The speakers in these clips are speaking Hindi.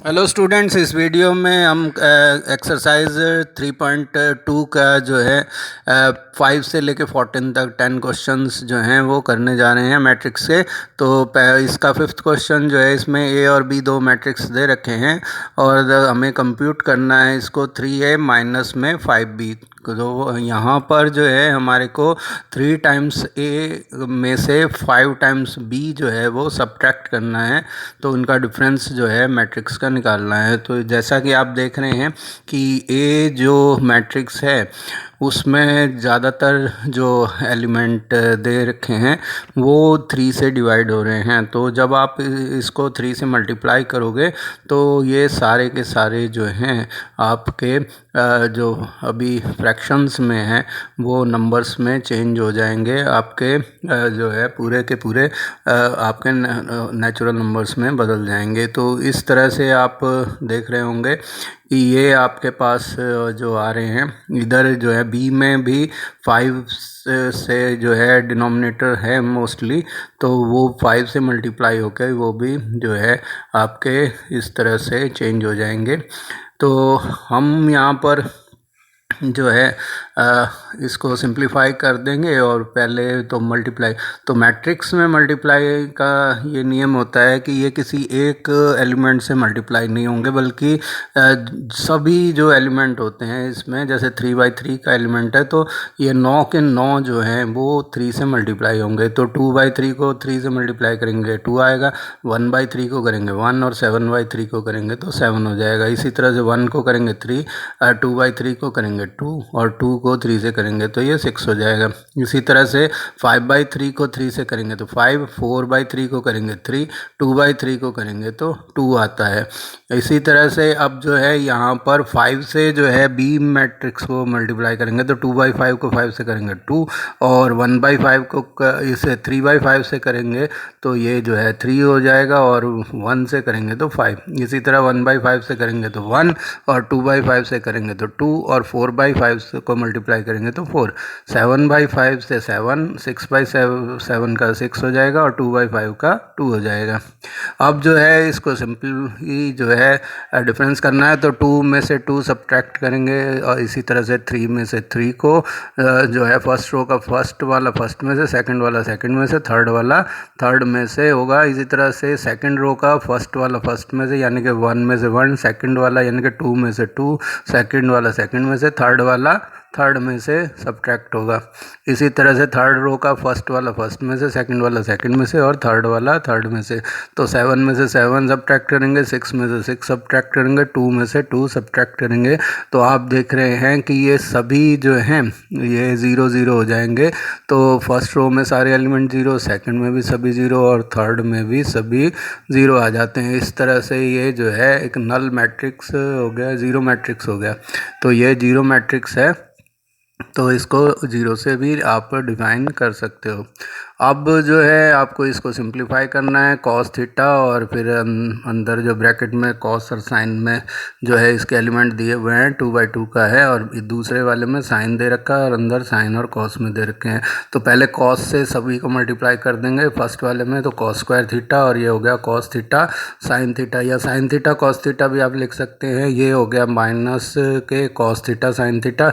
हेलो स्टूडेंट्स, इस वीडियो में हम एक्सरसाइज 3.2 का जो है 5 से लेके 14 तक 10 क्वेश्चंस जो हैं वो करने जा रहे हैं मैट्रिक्स के। तो इसका फिफ्थ क्वेश्चन जो है, इसमें ए और बी दो मैट्रिक्स दे रखे हैं और हमें कंप्यूट करना है इसको 3a माइनस में 5b। तो यहाँ पर जो है हमारे को 3 टाइम्स ए में से 5 टाइम्स बी जो है वो सब्ट्रैक्ट करना है, तो उनका डिफरेंस जो है मैट्रिक्स का निकालना है। तो जैसा कि आप देख रहे हैं कि ए जो मैट्रिक्स है उसमें ज़्यादातर जो एलिमेंट दे रखे हैं वो 3 से डिवाइड हो रहे हैं। तो जब आप इसको 3 से मल्टीप्लाई करोगे तो ये सारे के सारे जो हैं आपके जो अभी फ्रैक्शंस में हैं वो नंबर्स में चेंज हो जाएंगे, आपके जो है पूरे के पूरे आपके नेचुरल नंबर्स में बदल जाएंगे। तो इस तरह से आप देख रहे होंगे कि ये आपके पास जो आ रहे हैं, इधर जो है बी में भी 5 से जो है डिनोमिनेटर है मोस्टली, तो वो 5 से मल्टीप्लाई होकर वो भी जो है आपके इस तरह से चेंज हो जाएंगे। तो हम यहाँ पर जो है इसको सिंप्लीफाई कर देंगे और पहले तो मल्टीप्लाई, तो मैट्रिक्स में मल्टीप्लाई का ये नियम होता है कि ये किसी एक एलिमेंट से मल्टीप्लाई नहीं होंगे, बल्कि सभी जो एलिमेंट होते हैं इसमें, जैसे 3/3 का एलिमेंट है तो ये 9 के 9 जो हैं वो 3 से मल्टीप्लाई होंगे। तो 2/3 को 3 से मल्टीप्लाई करेंगे 2 आएगा, 1/3 को करेंगे 1 और 7/3 को करेंगे तो 7 हो जाएगा। इसी तरह से 1 को करेंगे 3, 2/3 को करेंगे 2 और 2 को 3 से करेंगे तो ये 6 हो जाएगा। इसी तरह से 5/3 को 3 से करेंगे तो 5, 4/3 को करेंगे 3, 2/3 को करेंगे तो 2 आता है। इसी तरह से अब जो है यहाँ पर 5 से जो है बी मैट्रिक्स को मल्टीप्लाई करेंगे तो 2/5 को 5 से करेंगे 2 और 1/5 को इसे 3/5 से करेंगे तो ये जो है 3 हो जाएगा और 1 से करेंगे तो 5। इसी तरह 1/5 से करेंगे तो 1 और 2/5 से करेंगे तो 2 और 4/5 को मल्टीप्लाई करेंगे तो 4, 7/5 से 7, 6/7 का 6 हो जाएगा और 2/5 का 2 हो जाएगा। अब जो है इसको सिंपली जो है डिफरेंस करना है तो 2 में से 2 सब्ट्रैक्ट करेंगे और इसी तरह से 3 में से 3 को जो है फर्स्ट रो का फर्स्ट वाला फर्स्ट में से, सेकंड वाला सेकंड में से, थर्ड वाला थर्ड में से होगा। इसी तरह से सेकंड रो का फर्स्ट वाला फर्स्ट में से यानी कि 1 में से 1, सेकंड वाला यानी कि 2 में से 2, सेकंड वाला सेकंड में से, थर्ड वाला थर्ड में से सब्ट्रैक्ट होगा। इसी तरह से थर्ड रो का फर्स्ट वाला फर्स्ट में से, सेकंड वाला सेकंड में से और थर्ड वाला थर्ड में से। तो 7 में से 7 सब्ट्रैक्ट करेंगे, 6 में से 6 सब्ट्रैक्ट करेंगे, 2 में से 2 सब्ट्रैक्ट करेंगे। तो आप देख रहे हैं कि ये सभी जो हैं ये 0 0 हो जाएंगे। तो फर्स्ट रो में सारे एलिमेंट 0, सेकंड में भी सभी 0 और थर्ड में भी सभी 0 आ जाते हैं। इस तरह से ये जो है एक नल मैट्रिक्स हो गया, 0 मैट्रिक्स हो गया। तो ये 0 मैट्रिक्स है, तो इसको 0 से भी आप डिफाइन कर सकते हो। अब जो है आपको इसको सिंप्लीफाई करना है cos थीटा और फिर अंदर जो ब्रैकेट में cos और साइन में जो है इसके एलिमेंट दिए हुए हैं 2/2 का है और दूसरे वाले में साइन दे रखा है और अंदर साइन और cos में दे रखे हैं। तो पहले cos से सभी को मल्टीप्लाई कर देंगे फर्स्ट वाले में, तो cos स्क्वायर थीटा और ये हो गया cos थीटा साइन थीटा, या साइन थीटा cos थीटा भी आप लिख सकते हैं। ये हो गया माइनस के cos थीटा साइन थीटा।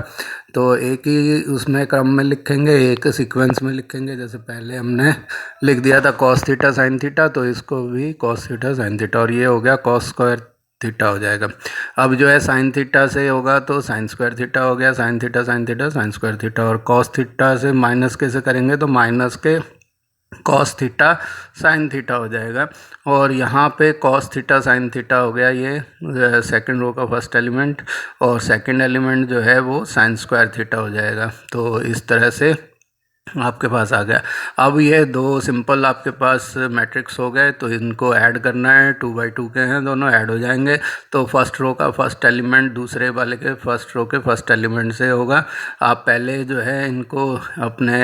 तो एक ही उसमें क्रम में लिखेंगे, एक सीक्वेंस में लिखेंगे। जैसे पहले हमने लिख दिया था cos थीटा साइन थीटा, तो इसको भी cos थीटा साइन थीटा और ये हो गया cos स्क्वायर थीटा हो जाएगा। अब जो है साइन थीटा से होगा तो साइन स्क्वायर थीटा हो गया, sine theta sine theta sine square theta, और cos थीटा से माइनस के से करेंगे तो माइनस के cos थीटा साइन थीटा हो जाएगा। और यहाँ पे cos थीटा साइन थीटा हो गया ये सेकंड रो का फर्स्ट एलिमेंट, और सेकंड एलिमेंट जो है वो साइन स्क्वायर थीटा हो जाएगा। तो इस तरह से आपके पास आ गया। अब ये दो सिंपल आपके पास मैट्रिक्स हो गए, तो इनको ऐड करना है। 2/2 के हैं दोनों, ऐड हो जाएंगे। तो फर्स्ट रो का फर्स्ट एलिमेंट दूसरे वाले के फर्स्ट रो के फर्स्ट एलिमेंट से होगा। आप पहले जो है इनको अपने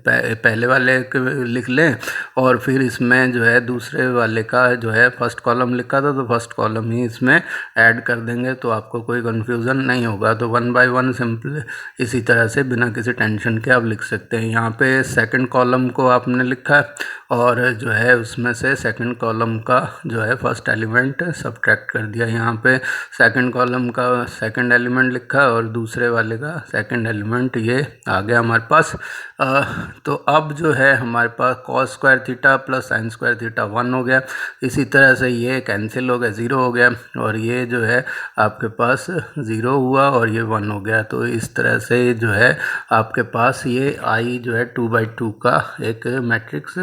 पहले वाले के लिख लें और फिर इसमें जो है दूसरे वाले का जो है फर्स्ट कॉलम लिखा था तो फर्स्ट कॉलम ही इसमें ऐड कर देंगे, तो आपको कोई कन्फ्यूज़न नहीं होगा। तो 1/1 सिंपल इसी तरह से बिना किसी टेंशन के आप लिख सकते हैं। यहाँ यहाँ पे सेकंड कॉलम को आपने लिखा और जो है उसमें से सेकंड कॉलम का जो है फर्स्ट एलिमेंट सब्ट्रैक्ट कर दिया। यहाँ पे सेकंड कॉलम का सेकंड एलिमेंट लिखा और दूसरे वाले का सेकंड एलिमेंट ये आ गया हमारे पास। तो अब जो है हमारे पास cos square theta plus sine square theta 1 हो गया। इसी तरह से ये कैंसिल हो गया, 0 हो गया और ये जो है आपके पास 0 हुआ और ये 1 हो गया। तो इस तरह से जो है आपके पास ये आई जो है 2/2 का एक मैट्रिक्स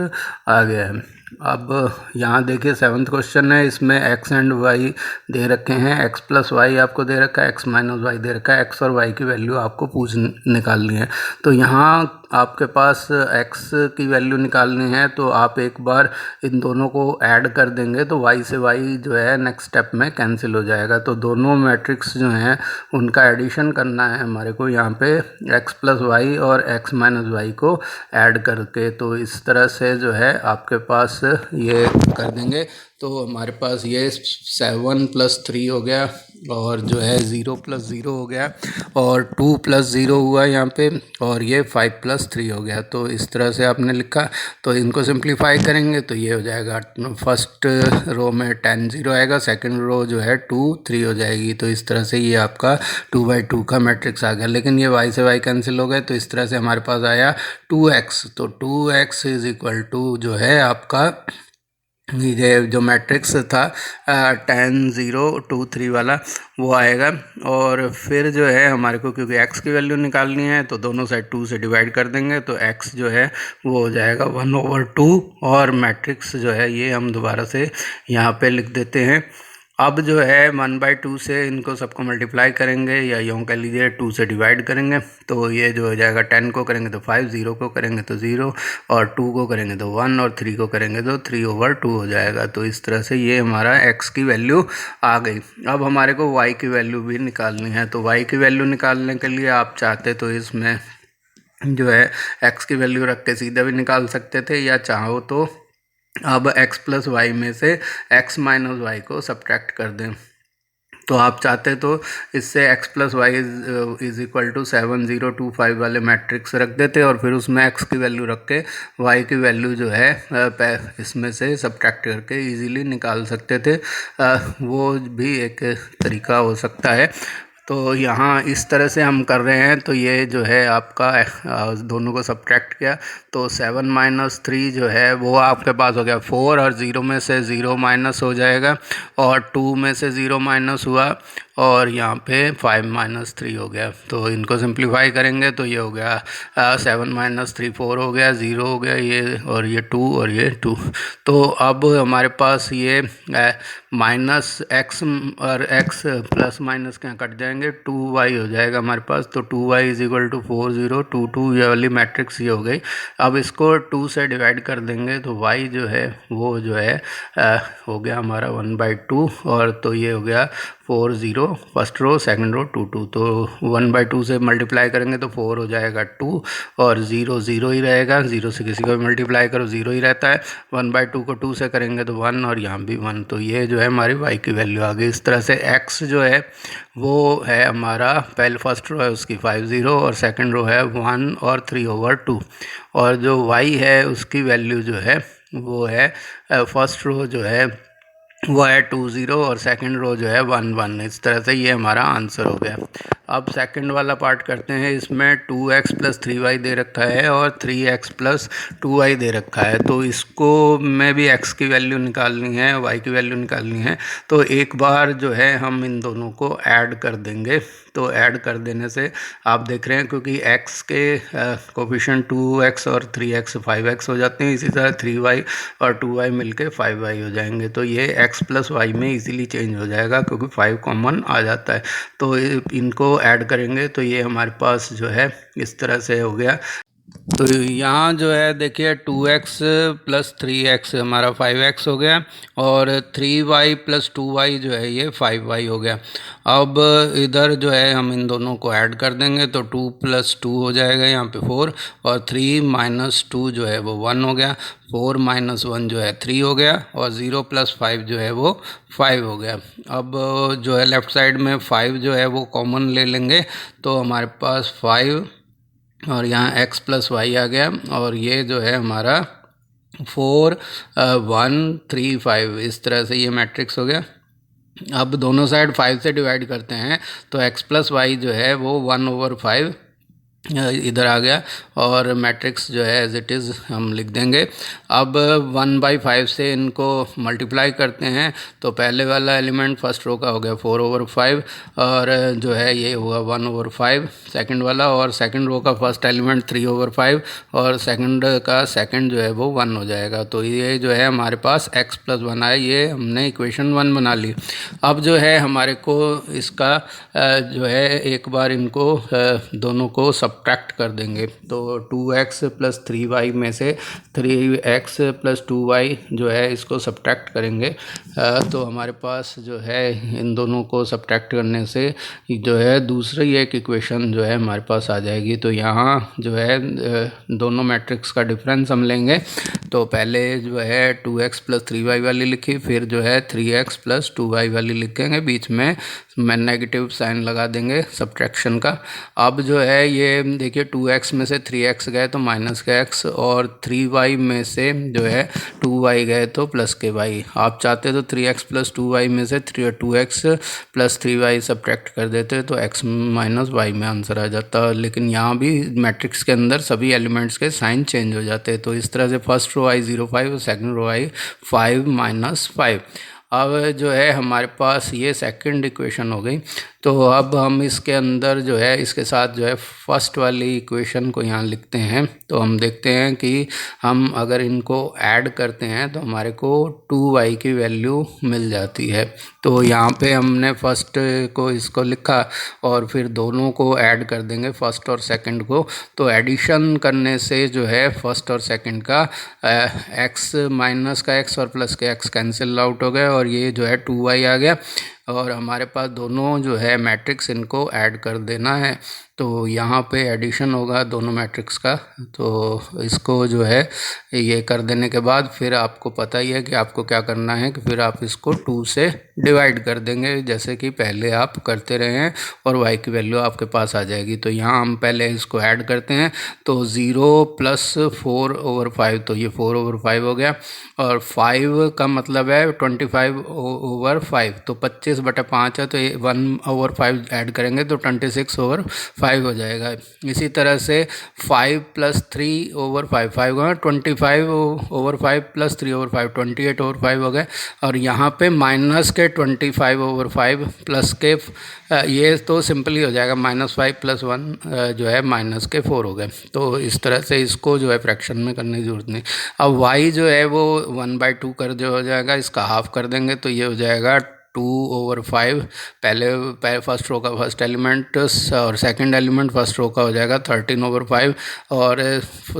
आ गया है। अब यहाँ देखिए 7th क्वेश्चन है, इसमें x एंड y दे रखे हैं, x प्लस वाई आपको दे रखा है, x माइनस वाई दे रखा है, x और y की वैल्यू आपको निकालनी है। तो यहाँ आपके पास x की वैल्यू निकालनी है तो आप एक बार इन दोनों को ऐड कर देंगे तो y से y जो है नेक्स्ट स्टेप में कैंसिल हो जाएगा। तो दोनों मैट्रिक्स जो हैं उनका एडिशन करना है हमारे को यहाँ पे x प्लस वाई और x माइनस वाई को ऐड करके। तो इस तरह से जो है आपके पास ये कर देंगे तो हमारे पास ये 7 + 3 हो गया और जो है 0 + 0 हो गया और 2 + 0 हुआ यहाँ पे और ये 5 + 3 हो गया। तो इस तरह से आपने लिखा तो इनको सिंप्लीफाई करेंगे तो ये हो जाएगा, फर्स्ट रो में 10 0 आएगा, सेकंड रो जो है 2 3 हो जाएगी। तो इस तरह से ये आपका 2/2 का मैट्रिक्स आ गया। लेकिन ये y से y कैंसिल हो गए तो इस तरह से हमारे पास आया 2x। तो 2x = जो है आपका ये जो मैट्रिक्स था 10 0 2 3 वाला वो आएगा। और फिर जो है हमारे को क्योंकि x की वैल्यू निकालनी है तो दोनों साइड 2 से डिवाइड कर देंगे तो x जो है वो हो जाएगा 1/2 और मैट्रिक्स जो है ये हम दोबारा से यहाँ पे लिख देते हैं। अब जो है 1/2 से इनको सबको मल्टीप्लाई करेंगे या यूँ कह लीजिए 2 से डिवाइड करेंगे तो ये जो हो जाएगा 10 को करेंगे तो 5, 0 को करेंगे तो 0 और 2 को करेंगे तो 1 और 3 को करेंगे तो 3/2 हो जाएगा। तो इस तरह से ये हमारा x की वैल्यू आ गई। अब हमारे को y की वैल्यू भी निकालनी है। तो y की वैल्यू निकालने के लिए आप चाहते तो इसमें जो है x की वैल्यू रख के सीधा भी निकाल सकते थे या चाहो तो अब x प्लस वाई में से x माइनस वाई को सब्ट्रैक्ट कर दें। तो आप चाहते तो इससे x प्लस वाई = 7 0 2 5 वाले मैट्रिक्स रख देते और फिर उसमें x की वैल्यू रख के y की वैल्यू जो है इसमें से सब्ट्रैक्ट करके इजीली निकाल सकते थे। वो भी एक तरीका हो सकता है। तो यहाँ इस तरह से हम कर रहे हैं। तो ये जो है आपका दोनों को सब्ट्रैक्ट किया तो 7 - 3 जो है वो आपके पास हो गया 4 और 0 में से 0 माइनस हो जाएगा और 2 में से 0 माइनस हुआ और यहाँ पे 5 - 3 हो गया। तो इनको सिंप्लीफाई करेंगे तो ये हो गया 7 - 3 4 हो गया, 0 हो गया ये और ये 2 और ये 2। तो अब हमारे पास ये -x और x प्लस माइनस क्या कट जाएंगे, 2y हो जाएगा हमारे पास। तो 2y = 4 0 2 2 ये वाली मैट्रिक्स ये हो गई। अब इसको 2 से डिवाइड कर देंगे तो y जो है वो जो है हो गया हमारा 1/2 और तो ये हो गया 4 0 फर्स्ट रो सेकंड रो 2 2। तो 1/2 से मल्टीप्लाई करेंगे तो 4 हो जाएगा 2 और 0 0 ही रहेगा, 0 से किसी को भी मल्टीप्लाई करो 0 ही रहता है। 1/2 को 2 से करेंगे तो 1 और यहाँ भी 1। तो ये जो है हमारी y की वैल्यू आ गई। इस तरह से x जो है वो है हमारा पहले फर्स्ट रो है उसकी 5 0 और सेकंड रो है 1 और 3/2 और जो y है उसकी वैल्यू जो है वो है फर्स्ट रो जो है वो है 2 0 और सेकंड रो जो है 1 1। इस तरह से ये हमारा आंसर हो गया। अब सेकंड वाला पार्ट करते हैं। इसमें 2x + 3y दे रखा है और 3x + 2y दे रखा है। तो इसको में भी x की वैल्यू निकालनी है, y की वैल्यू निकालनी है। तो एक बार जो है हम इन दोनों को ऐड कर देंगे। तो ऐड कर देने से आप देख रहे हैं क्योंकि x के कोफिशिएंट 2x और 3x 5x हो जाते हैं, इसी तरह 3y और 2y मिलके 5y हो जाएंगे। तो ये x + y में इजीली चेंज हो जाएगा क्योंकि 5 कॉमन आ जाता है। तो इनको ऐड करेंगे तो ये हमारे पास जो है इस तरह से हो गया। तो यहाँ जो है देखिए 2x + 3x हमारा 5x हो गया और 3y + 2y जो है ये 5y हो गया। अब इधर जो है हम इन दोनों को ऐड कर देंगे तो 2 + 2 हो जाएगा यहाँ पे 4 और 3 - 2 जो है वो 1 हो गया, 4 - 1 जो है 3 हो गया और 0 + 5 जो है वो 5 हो गया। अब जो है लेफ़्ट साइड में 5 जो है वो कॉमन ले लेंगे तो हमारे पास 5 और यहाँ x प्लस वाई आ गया, और ये जो है हमारा 4 1 3 5, इस तरह से ये मैट्रिक्स हो गया। अब दोनों साइड 5 से डिवाइड करते हैं तो x प्लस वाई जो है वो 1/5 इधर आ गया, और मैट्रिक्स जो है एज इट इज़ हम लिख देंगे। अब 1/5 से इनको मल्टीप्लाई करते हैं तो पहले वाला एलिमेंट फर्स्ट रो का हो गया 4/5, और जो है ये हुआ 1/5 सेकंड वाला, और सेकंड रो का फर्स्ट एलिमेंट 3/5, और सेकंड का सेकंड जो है वो 1 हो जाएगा। तो ये जो है हमारे पास x प्लस 1 आया, ये हमने इक्वेशन 1 बना ली। अब जो है हमारे को इसका जो है एक बार इनको दोनों को सब्ट्रैक्ट कर देंगे। तो 2x प्लस 3y में से 3x प्लस 2y जो है इसको सब्ट्रैक्ट करेंगे, तो हमारे पास जो है इन दोनों को सब्ट्रैक्ट करने से जो है दूसरी एक इक्वेशन जो है हमारे पास आ जाएगी। तो यहाँ जो है दोनों मैट्रिक्स का डिफरेंस हम लेंगे। तो पहले जो है 2x प्लस 3y वाली लिखी, फिर जो है 3x प्लस 2y वाली लिखेंगे, बीच में नेगेटिव साइन लगा देंगे सब्ट्रैक्शन का। अब जो है ये देखिए 2x में से 3x गए तो माइनस के x, और 3y में से जो है 2y गए तो प्लस के y। आप चाहते तो 3x प्लस 2y में से 2x प्लस 3y सब्ट्रैक्ट कर देते तो x माइनस y में आंसर आ जाता, लेकिन यहाँ भी मैट्रिक्स के अंदर सभी एलिमेंट्स के साइन चेंज हो जाते हैं। तो इस तरह से फर्स्ट रो आई 0 5 और सेकेंड रो आई 5 माइनस 5। अब जो है हमारे पास ये सेकंड इक्वेशन हो गई। तो अब हम इसके अंदर जो है इसके साथ जो है फर्स्ट वाली इक्वेशन को यहाँ लिखते हैं। तो हम देखते हैं कि हम अगर इनको ऐड करते हैं तो हमारे को 2y की वैल्यू मिल जाती है। तो यहाँ पे हमने फर्स्ट को इसको लिखा और फिर दोनों को ऐड कर देंगे, फर्स्ट और सेकंड को। तो एडिशन करने से जो है फर्स्ट और सेकंड का x माइनस का x और प्लस के x कैंसिल आउट हो गए, और ये जो है 2y आ गया, और हमारे पास दोनों जो है मैट्रिक्स इनको ऐड कर देना है। तो यहाँ पे एडिशन होगा दोनों मैट्रिक्स का। तो इसको जो है ये कर देने के बाद फिर आपको पता ही है कि आपको क्या करना है कि फिर आप इसको 2 से डिवाइड कर देंगे, जैसे कि पहले आप करते रहे हैं, और y की वैल्यू आपके पास आ जाएगी। तो यहाँ हम पहले इसको ऐड करते हैं। तो 0 प्लस 4/5, तो ये 4/5 हो गया, और 5 का मतलब है 25/5, तो 25/5 है, तो ये 1/5 ऐड करेंगे तो 26/5 हो जाएगा। इसी तरह से 5 प्लस 3/5, 5 का 25/5 प्लस 3/5 28/5 हो गए, और यहाँ पे माइनस के 25/5 प्लस के ये तो सिंपली हो जाएगा, -5 + 1 जो है -4 हो गए। तो इस तरह से इसको जो है फ्रैक्शन में करने की जरूरत नहीं। अब y जो है वो 1/2 कर जो हो जाएगा, इसका हाफ कर देंगे तो ये हो जाएगा 2/5। पहले फर्स्ट रो का फर्स्ट एलिमेंट और सेकंड एलिमेंट फर्स्ट रो का हो जाएगा 13/5, और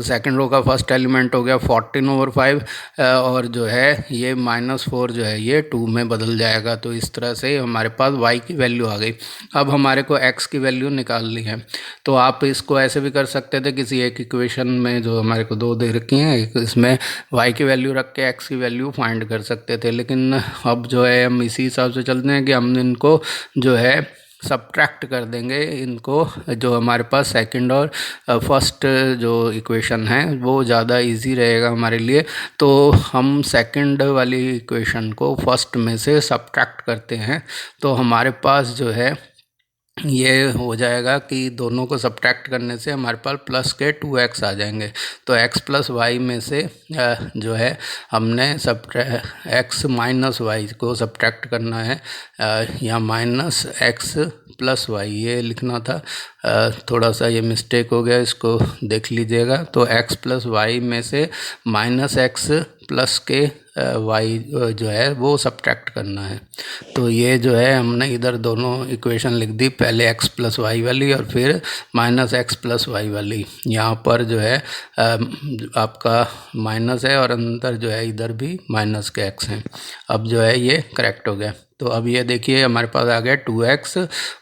सेकंड रो का फर्स्ट एलिमेंट हो गया 14/5, और जो है ये -4 जो है ये 2 में बदल जाएगा। तो इस तरह से हमारे पास y की वैल्यू आ गई। अब हमारे को x की वैल्यू निकालनी है। तो आप इसको ऐसे भी कर सकते थे, किसी एक इक्वेशन में जो हमारे को 2 दे रखी हैं, एक इसमें y की वैल्यू रख के x की वैल्यू फाइंड कर सकते थे, लेकिन अब जो है हम इसी हिसाब से चलते हैं कि हम इनको जो है सब्ट्रैक्ट कर देंगे, इनको जो हमारे पास सेकंड और फर्स्ट जो इक्वेशन है वो ज़्यादा इजी रहेगा हमारे लिए। तो हम सेकंड वाली इक्वेशन को फर्स्ट में से सब्ट्रैक्ट करते हैं। तो हमारे पास जो है ये हो जाएगा कि दोनों को सब्ट्रैक्ट करने से हमारे पास प्लस के 2x आ जाएंगे। तो x प्लस वाई में से जो है हमने x माइनस वाई को सब्ट्रैक्ट करना है, या -x प्लस वाई ये लिखना था, थोड़ा सा ये मिस्टेक हो गया, इसको देख लीजिएगा। तो x प्लस वाई में से -x प्लस के y जो है वो सब्ट्रैक्ट करना है। तो ये जो है हमने इधर दोनों इक्वेशन लिख दी, पहले x प्लस वाई वाली और फिर -x प्लस वाई वाली। यहाँ पर जो है आपका माइनस है और अंदर जो है इधर भी माइनस के x हैं। अब जो है ये करेक्ट हो गया। तो अब ये देखिए हमारे पास आ गया 2x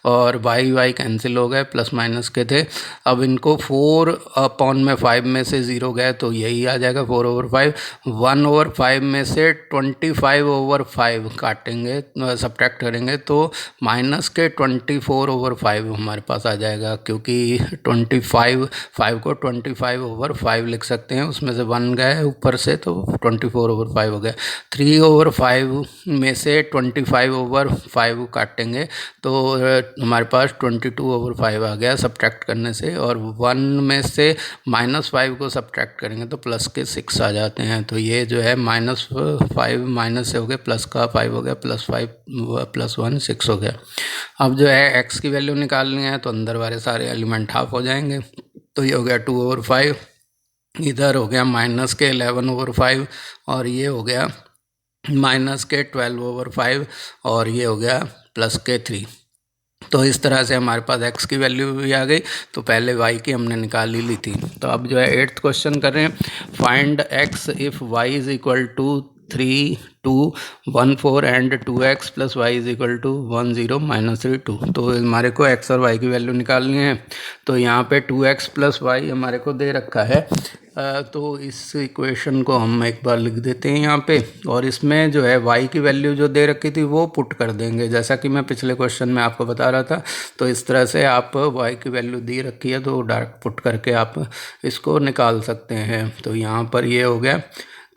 और y कैंसिल हो गए, प्लस माइनस के थे। अब इनको 4/5 में से 0 गए तो यही आ जाएगा 4/5। 1/5 में से 25/5 काटेंगे, सब्ट्रैक्ट करेंगे तो माइनस के 24/5 हमारे पास आ जाएगा, क्योंकि 5 को 25/5 लिख सकते हैं, उसमें से 1 गए ऊपर से तो 24/5 हो गया। 3/5 में से 25/5 काटेंगे तो हमारे पास 22/5 आ गया सब्ट्रैक्ट करने से, और 1 में से -5 को सब्ट्रैक्ट करेंगे तो प्लस के 6 आ जाते हैं। तो ये जो है -5 माइनस से हो गया, प्लस का 5 हो गया, +5 +1 6 हो गया। अब जो है x की वैल्यू निकालनी है तो अंदर वाले सारे एलिमेंट हाफ हो जाएंगे, तो ये हो गया 2/5, इधर हो गया माइनस के 11/5 और ये हो गया माइनस के 12/5 और ये हो गया प्लस के 3। तो इस तरह से हमारे पास x की वैल्यू भी आ गई, तो पहले y की हमने निकाल ही ली थी। तो अब जो है 8th क्वेश्चन कर रहे हैं, find x if y is equal to 3 2 1 4 and 2x plus y is equal to 1 0 -3 2। तो हमारे को x और y की वैल्यू निकालनी है। तो यहाँ पे 2x प्लस वाई हमारे को दे रखा है, तो इस इक्वेशन को हम एक बार लिख देते हैं यहाँ पे, और इसमें जो है y की वैल्यू जो दे रखी थी वो पुट कर देंगे, जैसा कि मैं पिछले क्वेश्चन में आपको बता रहा था। तो इस तरह से आप y की वैल्यू दी रखी है तो डायरेक्ट पुट करके आप इसको निकाल सकते हैं। तो यहाँ पर ये हो गया,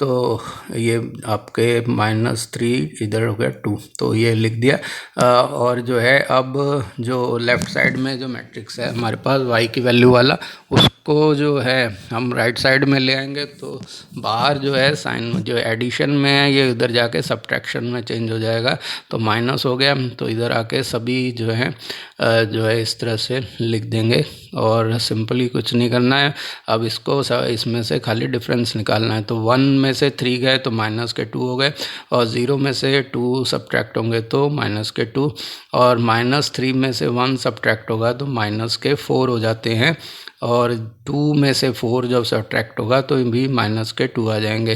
तो ये आपके -3 इधर हो गया 2, तो ये लिख दिया। और जो है अब जो लेफ़्ट साइड में जो मैट्रिक्स है हमारे पास y की वैल्यू वाला, उसको जो है हम राइट साइड में ले आएंगे तो बाहर जो है साइन जो एडिशन में है ये इधर जाके सब्ट्रैक्शन में चेंज हो जाएगा, तो माइनस हो गया। तो इधर आके सभी जो है इस तरह से लिख देंगे, और सिंपली कुछ नहीं करना है। अब इसको इसमें से खाली डिफरेंस निकालना है। तो 1 में से 3 गए तो माइनस के 2 हो गए, और 0 में से 2 सब्ट्रैक्ट होंगे तो माइनस के 2, और -3 में से 1 सब्ट्रैक्ट होगा तो माइनस के 4 हो जाते हैं, और 2 में से 4 जब सब्ट्रैक्ट होगा तो भी माइनस के 2 आ जाएंगे।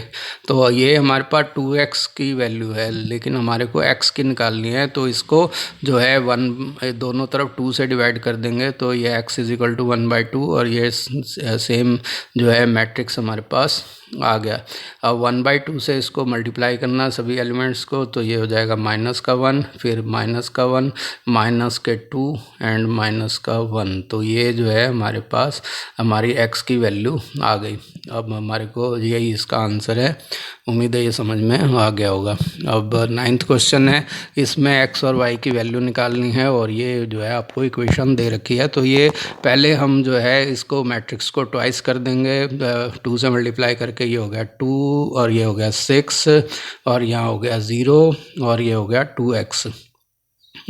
तो ये हमारे पास 2x की वैल्यू है, लेकिन हमारे को x की निकालनी है, तो इसको जो है 1 दोनों तरफ 2 से डिवाइड कर देंगे तो ये x इज इक्वल टू 1/2, और ये सेम जो है मैट्रिक्स हमारे पास आ गया। अब 1/2 से इसको मल्टीप्लाई करना सभी एलिमेंट्स को, तो ये हो जाएगा -1, फिर -1 -2 एंड -1। तो ये जो है हमारे पास हमारी x की वैल्यू आ गई। अब हमारे को यही इसका आंसर है। उम्मीद है ये समझ में आ गया होगा। अब 9th क्वेश्चन है, इसमें x और y की वैल्यू निकालनी है, और ये जो है आपको इक्वेशन दे रखी है। तो ये पहले हम जो है इसको मैट्रिक्स को ट्वाइस कर देंगे, 2 से मल्टीप्लाई करके ये हो गया 2 और ये हो गया 6 और यहाँ हो गया 0 और ये हो गया 2x।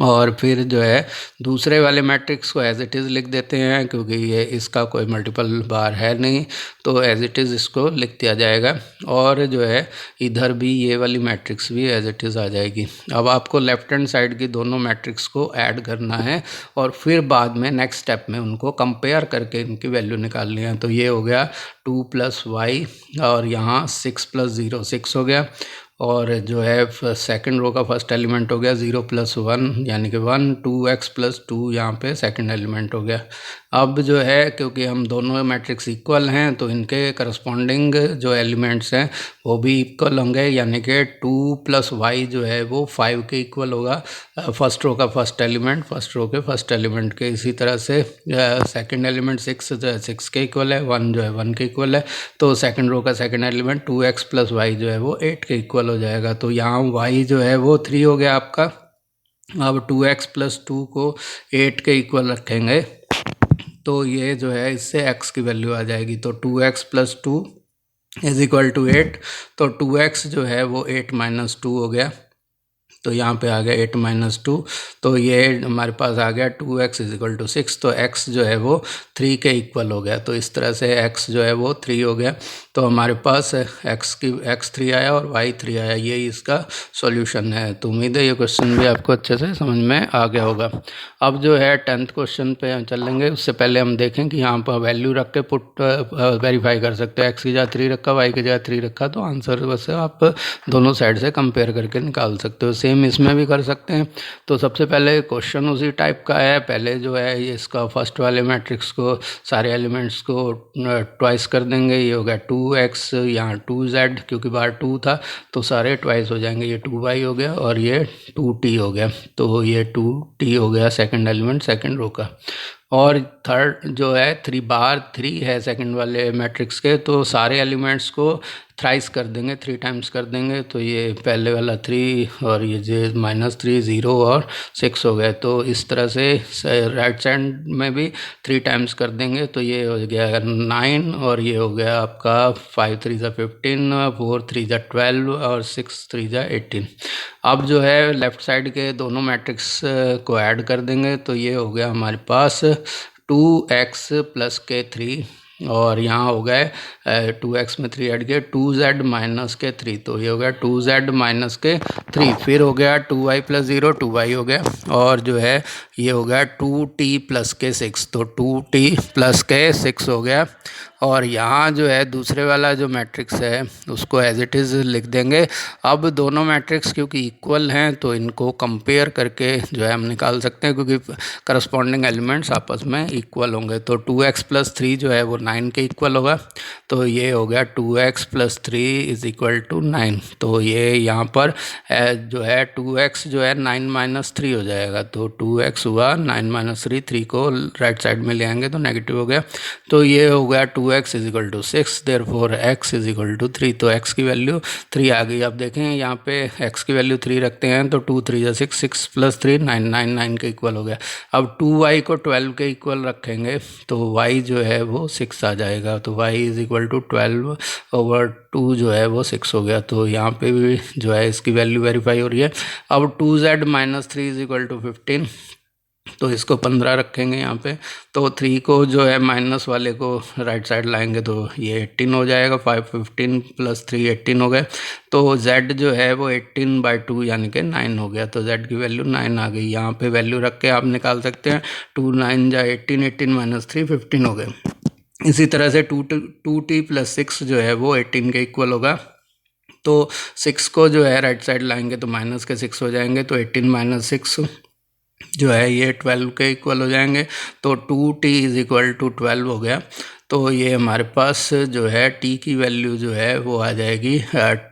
और फिर जो है दूसरे वाले मैट्रिक्स को एज इट इज़ लिख देते हैं, क्योंकि ये इसका कोई मल्टीपल बार है नहीं, तो एज इट इज़ इसको लिख दिया जाएगा। और जो है इधर भी ये वाली मैट्रिक्स भी एज इट इज़ आ जाएगी। अब आपको लेफ्ट हैंड साइड की दोनों मैट्रिक्स को ऐड करना है, और फिर बाद में नेक्स्ट स्टेप में उनको कंपेयर करके इनकी वैल्यू निकालनी है। तो ये हो गया 2 + y, और यहाँ 6 + 0 6 हो गया, और जो है सेकंड रो का फर्स्ट एलिमेंट हो गया 0 + 1 यानी कि 1, 2x + 2 यहाँ पे सेकंड एलिमेंट हो गया। अब जो है क्योंकि हम दोनों मैट्रिक्स इक्वल हैं तो इनके करस्पॉन्डिंग जो एलिमेंट्स हैं वो भी इक्वल होंगे, यानी कि 2 + y जो है वो 5 के इक्वल होगा, फर्स्ट रो का फर्स्ट एलिमेंट फर्स्ट रो के फर्स्ट एलिमेंट के। इसी तरह से सेकंड एलिमेंट 6 जो है 6 के इक्वल है, 1 जो है 1 के इक्वल है, तो सेकंड रो का सेकंड एलिमेंट 2x + y जो है वो 8 के इक्वल हो जाएगा। तो यहाँ y जो है वो 3 हो गया आपका। अब 2x + 2 को 8 के इक्वल रखेंगे तो ये जो है इससे x की वैल्यू आ जाएगी। तो 2x + 2 इज इक्वल टू 8, तो 2x जो है वो 8 - 2 हो गया, तो यहाँ पे आ गया 8 - 2, तो ये हमारे पास आ गया 2x = 6, तो x जो है वो 3 के इक्वल हो गया। तो इस तरह से x जो है वो 3 हो गया। तो हमारे पास x3 आया और y3 आया, ये इसका सॉल्यूशन है। तो उम्मीद है ये क्वेश्चन भी आपको अच्छे से समझ में आ गया होगा। अब जो है 10th क्वेश्चन पे हम चलेंगे, उससे पहले हम देखें कि यहाँ पर वैल्यू रख के पुट वेरीफाई कर सकते हैं। x की जगह 3 रखा, y की जगह 3 रखा, तो आंसर वैसे आप दोनों साइड से कंपेयर करके निकाल सकते हो। सेम इसमें भी कर सकते हैं। तो सबसे पहले क्वेश्चन उसी टाइप का है। पहले जो है ये इसका फर्स्ट वाले मैट्रिक्स को सारे एलिमेंट्स को ट्वाइस कर देंगे। ये हो गया 2x, यहाँ 2z, क्योंकि बाहर 2 था तो सारे ट्वाइस हो जाएंगे। ये 2y हो गया और ये 2t हो गया, तो ये 2t हो गया सेकंड एलिमेंट सेकंड रो का। और थर्ड जो है 3 बाहर 3 है सेकंड वाले मैट्रिक्स के, तो सारे एलिमेंट्स को थ्राइस कर देंगे, 3 टाइम्स कर देंगे। तो ये पहले वाला 3 और ये जो -3 0 और 6 हो गए। तो इस तरह से राइट साइड में भी 3 टाइम्स कर देंगे। तो ये हो गया 9 और ये हो गया आपका 5 3 15, 4 3 12 और 6 3 18। अब जो है लेफ़्ट साइड के दोनों मैट्रिक्स को ऐड कर देंगे। तो ये हो गया हमारे पास 2x + के 3 और यहाँ हो गए 2x में 3 ऐड किए 2z - के 3, तो ये हो गया 2z - के 3। फिर हो गया 2y + 0 2y हो गया, और जो है ये हो गया 2t + के 6, तो 2t + के 6 हो गया। और यहाँ जो है दूसरे वाला जो मैट्रिक्स है उसको एज इट इज़ लिख देंगे। अब दोनों मैट्रिक्स क्योंकि इक्वल हैं तो इनको कंपेयर करके जो है हम निकाल सकते हैं, क्योंकि करस्पॉन्डिंग एलिमेंट्स आपस में इक्वल होंगे। तो 2x + 3 जो है वो 9 के इक्वल होगा। तो ये हो गया 2x + 3 = 9। तो ये यहाँ पर जो है 2x जो है 9 - 3 हो जाएगा। तो 2x हुआ 9 - 3, 3 को राइट साइड में ले आएंगे तो नेगेटिव हो गया। तो ये हो गया 2x = 6, देयरफॉर x = 3। तो x की वैल्यू 3 आ गई। अब देखें यहाँ पे x की वैल्यू 3 रखते हैं तो 2 3 6, 6 + 3 9, 9 9 के इक्वल हो गया। अब 2y को 12 के इक्वल रखेंगे तो y जो है वो 6 आ जाएगा। तो y = 12/2 जो है वो 6 हो गया। तो यहाँ पे भी जो है इसकी वैल्यू वेरीफाई हो रही है। अब 2z - 3 = 15, तो इसको 15 रखेंगे यहाँ पे। तो 3 को जो है माइनस वाले को राइट साइड लाएंगे तो ये 18 हो जाएगा। 15 + 3 18 हो गए। तो z जो है वो 18/2 यानी कि 9 हो गया। तो z की वैल्यू 9 आ गई। यहाँ पे वैल्यू रख के आप निकाल सकते हैं। 2 9 जा 18, 18 - 3 15 हो गए। इसी तरह से 2t + 6 जो है वो 18 के इक्वल होगा। तो 6 को जो है राइट साइड लाएंगे तो माइनस के 6 हो जाएंगे। तो 18 - 6 जो है ये 12 के इक्वल हो जाएंगे। तो 2t = 12 हो गया। तो ये हमारे पास जो है t की वैल्यू जो है वो आ जाएगी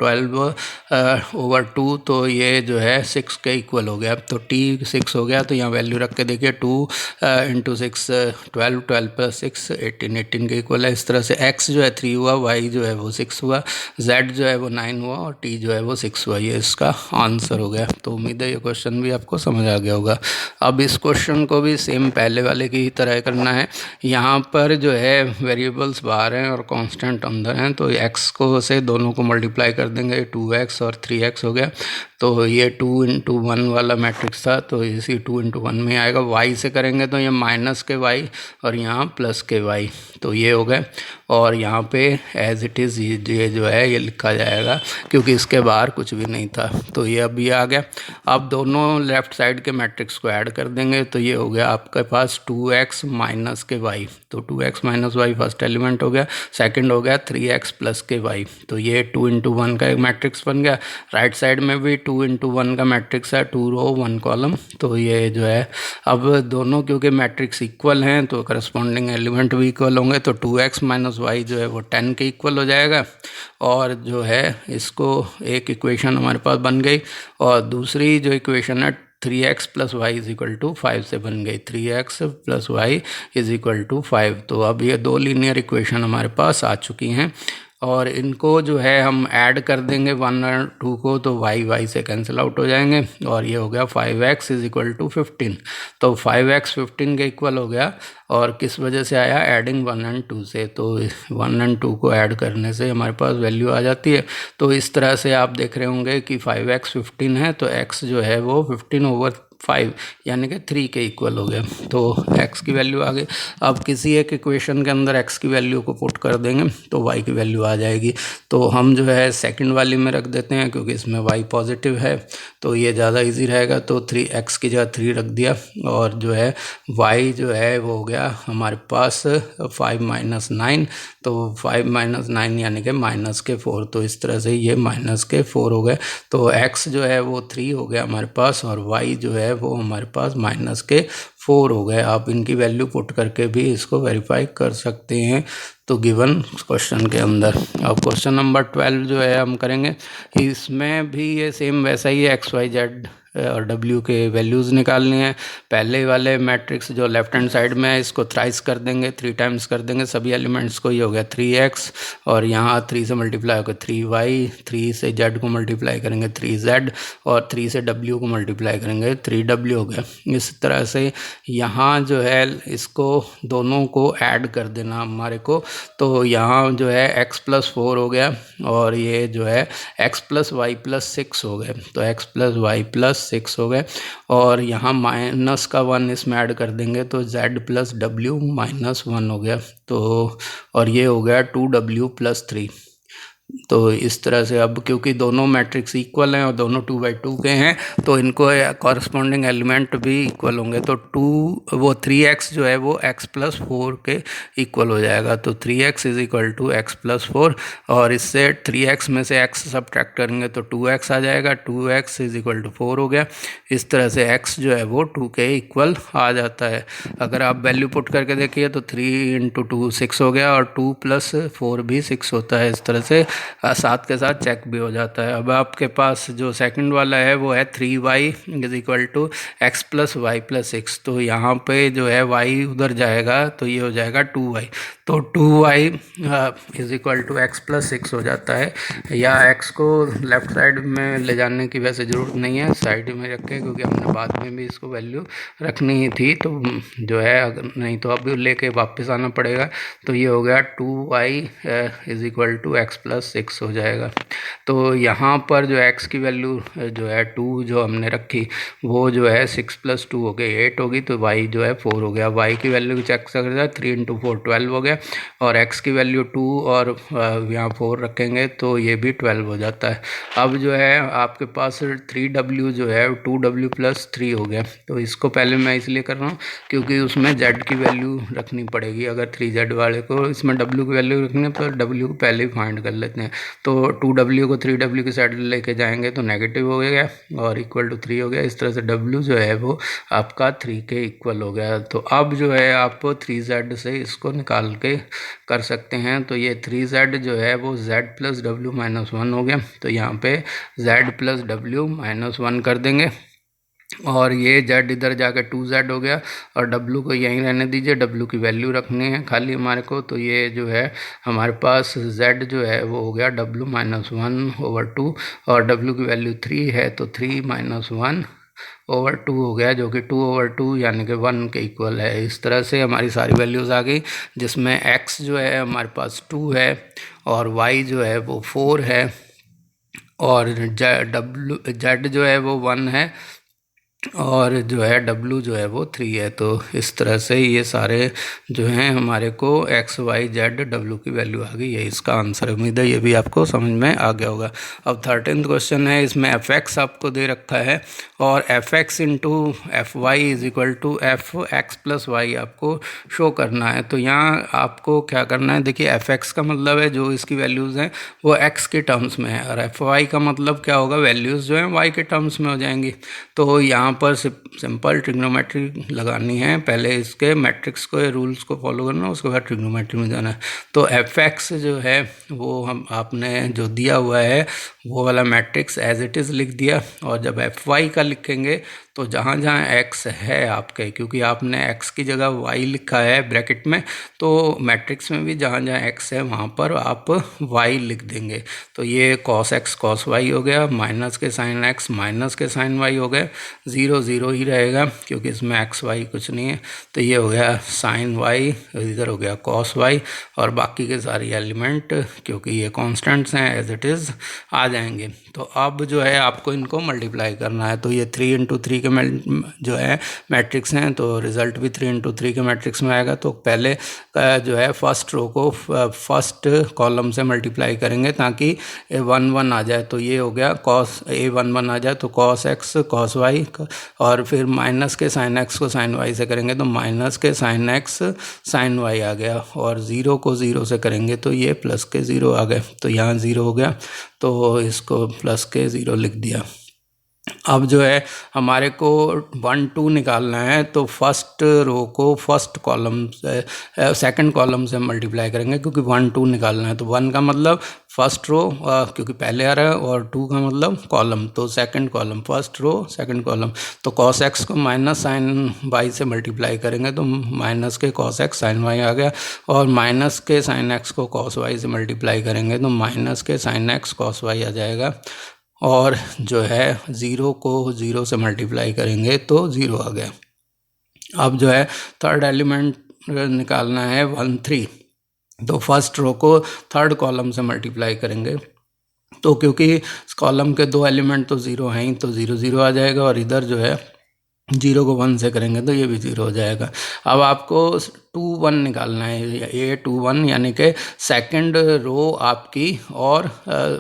12/2। तो ये जो है 6 के इक्वल हो गया। तो t 6 हो गया। तो यहाँ वैल्यू रख के देखिए 2 × 6 12, 12 + 6 18, 18 के इक्वल है। इस तरह से x जो है 3 हुआ, y जो है वो 6 हुआ, z जो है वो 9 हुआ और t जो है वो 6 हुआ। ये इसका आंसर हो गया। तो उम्मीद है ये क्वेश्चन भी आपको समझ आ गया होगा। अब इस क्वेश्चन को भी सेम पहले वाले की ही तरह करना है। यहाँ पर जो है वेरिएबल्स बाहर हैं और कांस्टेंट अंदर हैं। तो x को से दोनों को मल्टीप्लाई कर देंगे, 2x और 3x हो गया। तो ये 2 × 1 वाला मैट्रिक्स था तो इसी 2 × 1 में आएगा। y से करेंगे तो ये माइनस के y और यहाँ प्लस के y, तो ये हो गए। और यहाँ पे एज इट इज़ ये जो है ये लिखा जाएगा क्योंकि इसके बाहर कुछ भी नहीं था। तो ये अब ये आ गया। अब दोनों लेफ़्ट साइड के मैट्रिक्स को ऐड कर देंगे तो ये हो गया आपके पास 2x - के y। तो 2x - y फर्स्ट एलिमेंट हो गया। सेकंड हो गया 3x + के y। तो ये 2 × 1 का एक मैट्रिक्स बन गया। राइट साइड में भी 2 × 1 का मैट्रिक्स है, 2 रो 1 कॉलम। तो ये जो है अब दोनों क्योंकि मैट्रिक्स इक्वल हैं तो करस्पॉन्डिंग एलिमेंट भी इक्वल होंगे। तो 2x - y जो है वो 10 के इक्वल हो जाएगा। और जो है इसको एक इक्वेशन हमारे पास बन गई। और दूसरी जो इक्वेशन है 3x + y = 5 से बन गई। 3x + y = 5। तो अब ये दो लीनियर इक्वेशन हमारे पास आ चुकी हैं और इनको जो है हम ऐड कर देंगे 1 और 2 को, तो y से कैंसिल आउट हो जाएंगे। और ये हो गया 5x = 15। तो 5x 15 के इक्वल हो गया। और किस वजह से आया? एडिंग 1 और 2 से। तो 1 और 2 को ऐड करने से हमारे पास वैल्यू आ जाती है। तो इस तरह से आप देख रहे होंगे कि 5x 15 है तो x जो है वो 15/5 5 यानी कि 3 के इक्वल हो गया। तो x की वैल्यू आ गई। अब किसी एक इक्वेशन के अंदर x की वैल्यू को पुट कर देंगे तो y की वैल्यू आ जाएगी। तो हम जो है सेकंड वाली में रख देते हैं क्योंकि इसमें y पॉजिटिव है तो ये ज़्यादा इजी रहेगा। तो 3x की जगह 3 रख दिया और जो है y जो है वो हो गया हमारे पास 5 - 9। तो 5 - 9 यानी कि -4। तो इस तरह से ये -4 हो गए। तो x जो है वो 3 हो गया हमारे पास और y जो है वो हमारे पास -4 हो गए। आप इनकी वैल्यू पुट करके भी इसको वेरीफाई कर सकते हैं तो गिवन क्वेश्चन के अंदर। अब क्वेश्चन नंबर 12 जो है हम करेंगे, इसमें भी ये सेम वैसा ही है, XYZ और W के वैल्यूज़ निकालनी है। पहले वाले मैट्रिक्स जो लेफ्ट हैंड साइड में है इसको थ्राइस कर देंगे, 3 टाइम्स कर देंगे सभी एलिमेंट्स को। ये हो गया 3x और यहाँ 3 से मल्टीप्लाई होकर 3y, 3 से z को मल्टीप्लाई करेंगे 3z और 3 से w को मल्टीप्लाई करेंगे 3w हो गया। इस तरह से यहाँ जो है इसको दोनों को ऐड कर देना हमारे को। तो यहाँ जो है x + 4 हो गया और ये जो है x + y + 6 हो गए। तो x + y + 6 हो गए और यहाँ माइनस का 1 इसमें ऐड कर देंगे तो z + w - 1 हो गया। तो और ये हो गया 2w + 3। तो इस तरह से अब क्योंकि दोनों मैट्रिक्स इक्वल हैं और दोनों 2/2 के हैं तो इनको कॉरस्पॉन्डिंग एलिमेंट भी इक्वल होंगे। तो 3x जो है वो x + 4 के इक्वल हो जाएगा। तो 3x = x + 4 और इससे 3x में से x सब्ट्रैक्ट करेंगे तो 2x आ जाएगा। 2x = 4 हो गया। इस तरह से x जो है वो 2 के इक्वल आ जाता है। अगर आप वैल्यू पुट करके देखिए तो 3 × 2 6 हो गया और 2 + 4 भी 6 होता है। इस तरह से साथ के साथ चेक भी हो जाता है। अब आपके पास जो सेकंड वाला है वो है 3y = x + y + 6। तो यहाँ पे जो है y उधर जाएगा तो ये हो जाएगा 2y। तो 2y = x + 6 हो जाता है। या x को लेफ़्ट साइड में ले जाने की वैसे ज़रूरत नहीं है, साइड में रखें क्योंकि हमने बाद में भी इसको वैल्यू रखनी ही थी। तो जो है अगर नहीं तो अभी लेके वापस आना पड़ेगा। तो ये हो गया 2y = x + 6 हो जाएगा। तो यहाँ पर जो x की वैल्यू जो है 2 जो हमने रखी वो जो है 6 + 2 हो गई 8 होगी। तो y जो है 4 हो गया। y की वैल्यू चेक कर रहा है 3 × 4 12 हो गया और x की वैल्यू 2 और यहाँ 4 रखेंगे तो ये भी 12 हो जाता है। अब जो है आपके पास 3w जो है 2w + 3 हो गया। तो इसको पहले मैं इसलिए कर रहा हूँ क्योंकि उसमें z की वैल्यू रखनी पड़ेगी। अगर 3z वाले को इसमें w की वैल्यू रखनी है तो w को पहले ही फाइंड कर लेते हैं। तो 2w को 3w की साइड लेके जाएंगे तो नेगेटिव हो गया और = 3 हो गया। इस तरह से w जो है वो आपका 3 के इक्वल हो गया। तो अब जो है आप 3z से इसको निकाल के कर सकते हैं। तो ये 3z जो है वो z + w - 1 हो गया। तो यहाँ पे z + w - 1 कर देंगे और ये z इधर जाकर 2z हो गया और w को यहीं रहने दीजिए। w की वैल्यू रखनी है खाली हमारे को। तो ये जो है हमारे पास z जो है वो हो गया w - 1/2 और w की वैल्यू 3 है तो 3 - 1/2 हो गया जो कि 2/2 यानी कि 1 के इक्वल है। इस तरह से हमारी सारी वैल्यूज़ आ गई जिसमें x जो है हमारे पास 2 है और y जो है वो 4 है और z जो है वो 1 है और जो है w जो है वो 3 है। तो इस तरह से ये सारे जो हैं हमारे को x y z w की वैल्यू आ गई। ये इसका आंसर। उम्मीद है ये भी आपको समझ में आ गया होगा। अब 13th क्वेश्चन है, इसमें f(x) आपको दे रखा है और f(x) × fy = f(x + y) आपको शो करना है। तो यहाँ आपको क्या करना है, देखिए f(x) का मतलब है जो इसकी वैल्यूज़ हैं वो x के टर्म्स में है और fy का मतलब क्या होगा, वैल्यूज़ जो हैं y के टर्म्स में हो जाएंगी। तो यहाँ पर सिंपल ट्रिग्नोमेट्री लगानी है। पहले इसके मैट्रिक्स को रूल्स को फॉलो करना, उसके बाद ट्रिग्नोमेट्री में जाना है। तो f(x) जो है वो हम आपने जो दिया हुआ है वो वाला मैट्रिक्स एज इट इज़ लिख दिया और जब fy का लिखेंगे तो जहाँ जहाँ x है आपके, क्योंकि आपने x की जगह y लिखा है ब्रैकेट में, तो मैट्रिक्स में भी जहाँ जहाँ x है वहाँ पर आप y लिख देंगे। तो ये cos x cos y हो गया, माइनस के साइन x माइनस के साइन y हो गए, 0 0 ही रहेगा क्योंकि इसमें x y कुछ नहीं है। तो ये हो गया साइन y, इधर हो गया cos y और बाकी के सारे एलिमेंट क्योंकि ये कॉन्स्टेंट्स हैं एज इट इज़ आ जाएंगे। तो अब जो है आपको इनको मल्टीप्लाई करना है। तो ये 3 × 3 के जो है मैट्रिक्स हैं, तो रिज़ल्ट भी 3×3 के मैट्रिक्स में आएगा। तो पहले जो है फर्स्ट रो को फर्स्ट कॉलम से मल्टीप्लाई करेंगे ताकि 1 1 आ जाए। तो ये हो गया कॉस ए 1 1 आ जाए तो कॉस एक्स कॉस वाई, और फिर माइनस के साइन एक्स को साइन वाई से करेंगे तो माइनस के साइन एक्स साइन वाई आ गया, और ज़ीरो को ज़ीरो से करेंगे तो ये प्लस के ज़ीरो आ गए। तो यहाँ ज़ीरो हो गया तो इसको प्लस के ज़ीरो लिख दिया। अब जो है हमारे को 1 2 निकालना है, तो फर्स्ट रो को फर्स्ट कॉलम से सेकंड कॉलम से मल्टीप्लाई करेंगे, क्योंकि 1 2 निकालना है। तो 1 का मतलब फर्स्ट रो क्योंकि पहले आ रहा है, और 2 का मतलब कॉलम, तो second column, first row second column. तो कॉस एक्स को माइनस साइन वाई से मल्टीप्लाई करेंगे तो माइनस के कॉस एक्स साइन वाई आ गया, और माइनस के साइन एक्स को कॉस वाई से मल्टीप्लाई करेंगे तो माइनस के साइन एक्स कॉस वाई आ जाएगा, और जो है ज़ीरो को ज़ीरो से मल्टीप्लाई करेंगे तो ज़ीरो आ गया। अब जो है थर्ड एलिमेंट निकालना है 1 3, तो फर्स्ट रो को थर्ड कॉलम से मल्टीप्लाई करेंगे। तो क्योंकि कॉलम के 2 एलिमेंट तो ज़ीरो हैं ही, तो 0 0 आ जाएगा, और इधर जो है 0 को 1 से करेंगे तो ये भी 0 हो जाएगा। अब आपको 2 1 निकालना है, ये 2 1 यानी कि सेकंड रो आपकी और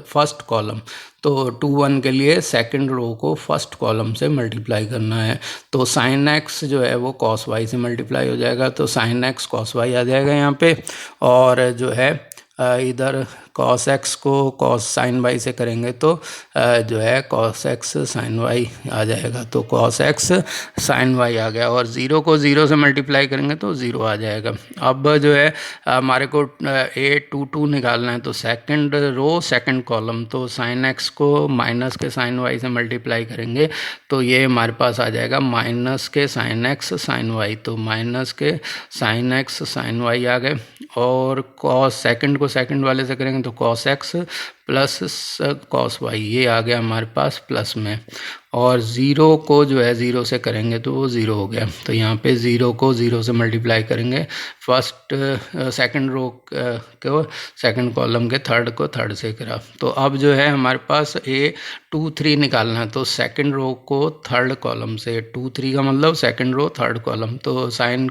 फर्स्ट कॉलम। तो 2 1 के लिए सेकंड रो को फर्स्ट कॉलम से मल्टीप्लाई करना है। तो साइन एक्स जो है वो कॉस वाई से मल्टीप्लाई हो जाएगा, तो साइन एक्स कॉस वाई आ जाएगा यहाँ पे, और जो है इधर कॉस एक्स को कॉस साइन वाई से करेंगे तो जो है कॉस एक्स साइन वाई आ जाएगा। तो कॉस एक्स साइन वाई आ गया, और 0 को 0 से मल्टीप्लाई करेंगे तो 0 आ जाएगा। अब जो है हमारे को ए 2 2 निकालना है, तो सेकंड रो सेकंड कॉलम, तो साइन एक्स को माइनस के साइन वाई से मल्टीप्लाई करेंगे तो ये हमारे पास आ जाएगा माइनस के साइन एक्स साइन वाई। तो माइनस के साइन एक्स साइन वाई आ गए, और कॉस सेकंड को सेकंड वाले से करेंगे तो cos x plus cos y, ये आ गया हमारे पास प्लस में, और 0 को जो है 0 से करेंगे तो वो 0 हो गया। तो यहाँ पे 0 को 0 से मल्टीप्लाई करेंगे, फर्स्ट सेकंड रो को सेकंड कॉलम के थर्ड को थर्ड से करा। तो अब जो है हमारे पास ए 2 3 निकालना है, तो सेकंड रो को थर्ड कॉलम से, 2 3 का मतलब सेकंड रो थर्ड कॉलम। तो साइन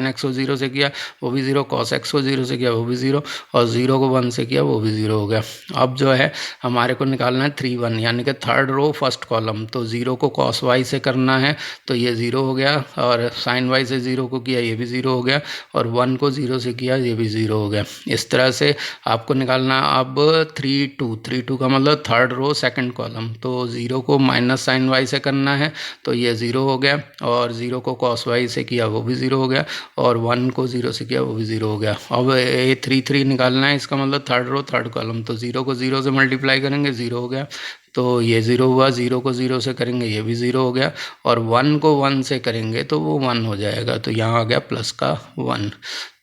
एक्स को 0 से किया वो भी 0, कॉस एक्स को 0 से किया वो भी 0, और 0 को 1 से किया वो भी 0 हो गया। अब जो है हमारे को निकालना है 3 1 यानी कि थर्ड रो फर्स्ट कॉलम। तो 0 को कॉस वाई से करना है तो ये 0 हो गया, और साइन वाई से 0 को किया ये भी 0 हो गया, और 1 को 0 से किया ये भी 0 हो गया। इस तरह से आपको निकालना है। अब 3 2 का मतलब थर्ड रो सेकंड कॉलम। तो 0 को माइनस साइन वाई से करना है तो ये 0 हो गया, और 0 को कॉस वाई से किया वो भी 0 हो गया, और 1 को 0 से किया वो भी 0 हो गया। अब ये 3 3 निकालना है, इसका मतलब थर्ड रो थर्ड कॉलम। तो 0 को 0 से मल्टीप्लाई करेंगे 0 हो गया, तो ये 0 हुआ, 0 को 0 से करेंगे ये भी 0 हो गया, और 1 को 1 से करेंगे तो वो 1 हो जाएगा। तो यहाँ आ गया प्लस का 1।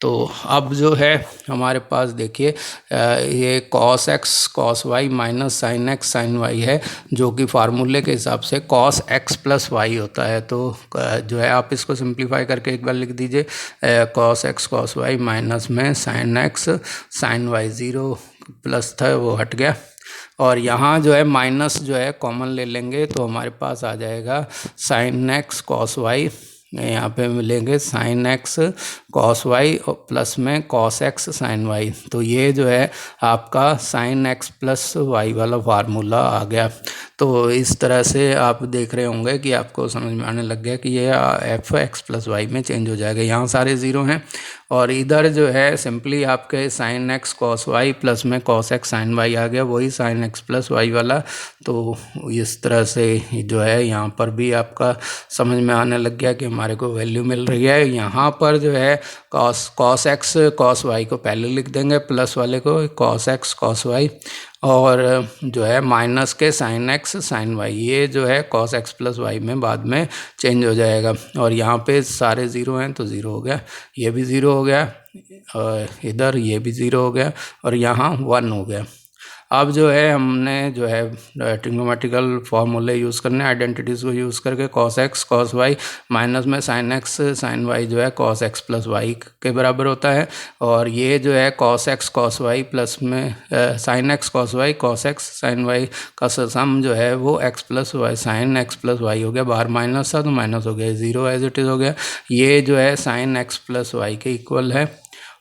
तो अब जो है हमारे पास देखिए ये cos x cos y minus sine x sine y है, जो कि फार्मूले के हिसाब से कॉस एक्स प्लस वाई होता है। तो जो है आप इसको सिंप्लीफाई करके एक बार लिख दीजिए, cos x cos y minus में sine x sine y, 0 plus था वो हट गया, और यहाँ जो है माइनस जो है कॉमन ले लेंगे तो हमारे पास आ जाएगा साइन एक्स कॉस वाई, यहाँ पे मिलेंगे साइन एक्स कॉस वाई और प्लस में कॉस एक्स साइन वाई। तो ये जो है आपका साइन एक्स प्लस वाई वाला फार्मूला आ गया। तो इस तरह से आप देख रहे होंगे कि आपको समझ में आने लग गया कि ये एफ एक्स प्लस वाई में चेंज हो जाएगा। यहाँ सारे ज़ीरो हैं, और इधर जो है सिंपली आपके sine x cos y plus में कॉस एक्स साइन वाई आ गया, वही साइन एक्स प्लस वाई वाला। तो इस तरह से जो है यहाँ पर भी आपका समझ में आने लग गया कि हमारे को वैल्यू मिल रही है। यहाँ पर जो है कॉस एक्स कॉस वाई को पहले लिख देंगे, प्लस वाले को कॉस एक्स कॉस वाई, और जो है माइनस के साइन एक्स साइन वाई, ये जो है कॉस एक्स प्लस वाई में बाद में चेंज हो जाएगा। और यहाँ पे सारे ज़ीरो हैं तो ज़ीरो हो गया, ये भी ज़ीरो हो गया, और इधर ये भी ज़ीरो हो गया, और यहाँ 1 हो गया। अब जो है हमने जो है ट्रिग्नोमेट्रिकल फॉर्मूले यूज़ करने, आइडेंटिटीज़ को यूज़ करके cos x cos y minus में sin x sin y जो है cos x प्लस वाई के बराबर होता है, और ये जो है cos x cos y plus में sin x cos y cos x sin y का सम जो है वो x plus y sin x plus y हो गया, बाहर माइनस था तो माइनस हो गया, ज़ीरो एज इट इज़ हो गया। ये जो है sin x प्लस वाई के इक्वल है,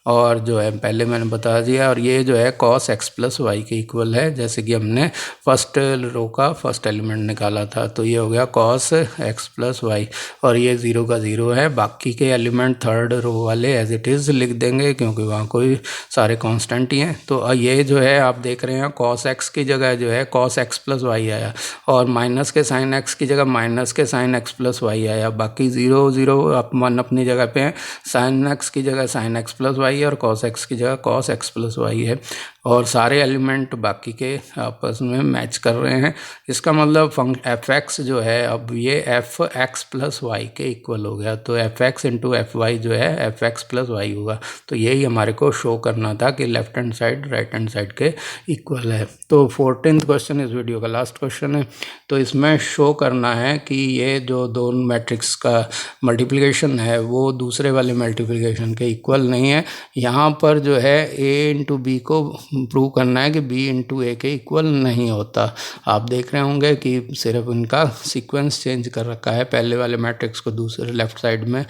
और जो है पहले मैंने बता दिया, और ये जो है cos x प्लस वाई के इक्वल है, जैसे कि हमने फर्स्ट रो का फर्स्ट एलिमेंट निकाला था। तो ये हो गया cos x प्लस वाई, और ये ज़ीरो का ज़ीरो है। बाकी के एलिमेंट थर्ड रो वाले एज इट इज़ लिख देंगे क्योंकि वहाँ कोई सारे कांस्टेंट ही हैं। तो ये जो है आप देख रहे हैं cos x की जगह जो है cos x प्लस वाई आया, और माइनस के sin x की जगह माइनस के sin x प्लस वाई आया। बाकी ज़ीरो ज़ीरो अपनी जगह पे हैं, sin x की जगह sin x प्लस वाई और cos x की जगह cos x प्लस वाई है, और सारे एलिमेंट बाकी के आपस में मैच कर रहे हैं। इसका मतलब एफ एक्स जो है अब ये एफ एक्स प्लस वाई के इक्वल हो गया, तो f x into f y जो है एफ एक्स प्लस वाई होगा। तो यही हमारे को शो करना था कि left hand side right hand side के इक्वल है। तो 14th क्वेश्चन इस वीडियो का लास्ट क्वेश्चन है। तो इसमें शो करना है कि ये जो दोनों मैट्रिक्स का मल्टीप्लिकेशन है वो दूसरे वाले मल्टीप्लिकेशन के इक्वल नहीं है। यहाँ पर जो है ए इंटू बी को प्रूव करना है कि बी इंटू ए के इक्वल नहीं होता। आप देख रहे होंगे कि सिर्फ इनका सीक्वेंस चेंज कर रखा है, पहले वाले मैट्रिक्स को दूसरे लेफ्ट साइड में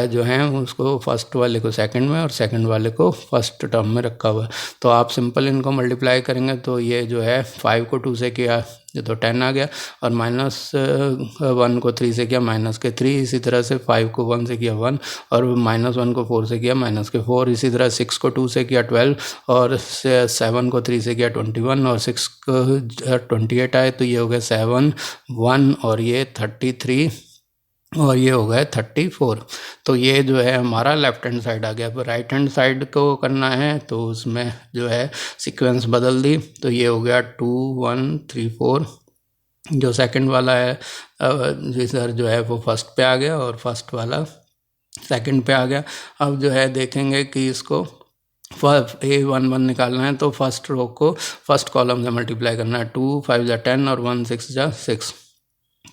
जो है उसको फर्स्ट वाले को सेकंड में और सेकंड वाले को फर्स्ट टर्म में रखा हुआ है। तो आप सिंपल इनको मल्टीप्लाई करेंगे तो ये जो है 5 को 2 से किया तो 10 आ गया, और -1 को 3 से किया -3, इसी तरह से 5 को 1 से किया 1, और -1 को 4 से किया -4, इसी तरह 6 को 2 से किया 12, और 7 को 3 से किया 21, और 6 को 28 आए तो ये हो गया 7 1, और ये 33, और ये हो गया 34। तो ये जो है हमारा लेफ्ट हैंड साइड आ गया। पर राइट हैंड साइड को करना है तो उसमें जो है सीक्वेंस बदल दी, तो ये हो गया 2 1 3 4। जो सेकंड वाला है इधर जो है वो फर्स्ट पे आ गया, और फर्स्ट वाला सेकंड पे आ गया। अब जो है देखेंगे कि इसको A11 निकालना है तो फर्स्ट रो को फर्स्ट कॉलम से मल्टीप्लाई करना है। 2 5 = 10 और 1 6 = 6।